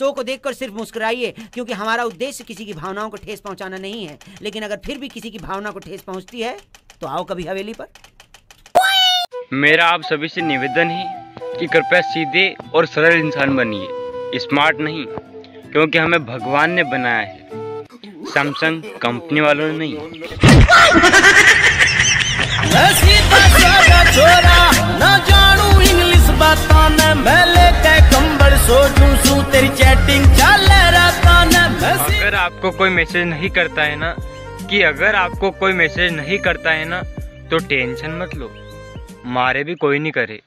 Show को देखकर सिर्फ मुस्कुराइए, क्योंकि हमारा उद्देश्य किसी की भावनाओं को ठेस पहुंचाना नहीं है। लेकिन अगर फिर भी किसी की भावना को ठेस पहुंचती है तो आओ कभी हवेली पर। मेरा आप सभी से निवेदन है कि कृपया सीधे और सरल इंसान बनिए, स्मार्ट नहीं, क्योंकि हमें भगवान ने बनाया है, सैमसंग कंपनी वालों ने नहीं। अगर आपको कोई मैसेज नहीं करता है ना, अगर आपको कोई मैसेज नहीं करता है ना, तो टेंशन मत लो, मारे भी कोई नहीं करे।